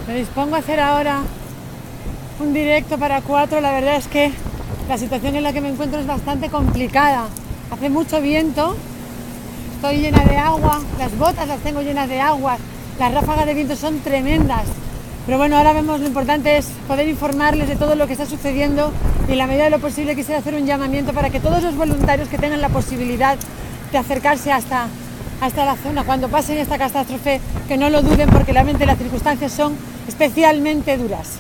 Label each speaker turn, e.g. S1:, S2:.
S1: Me dispongo a hacer ahora un directo para 4. La verdad es que la situación en la que me encuentro es bastante complicada. Hace mucho viento, estoy llena de agua, las botas las tengo llenas de agua, las ráfagas de viento son tremendas. Pero bueno, ahora vemos, lo importante es poder informarles de todo lo que está sucediendo y en la medida de lo posible quisiera hacer un llamamiento para que todos los voluntarios que tengan la posibilidad de acercarse hasta la zona cuando pasen esta catástrofe, que no lo duden porque realmente las circunstancias son especialmente duras.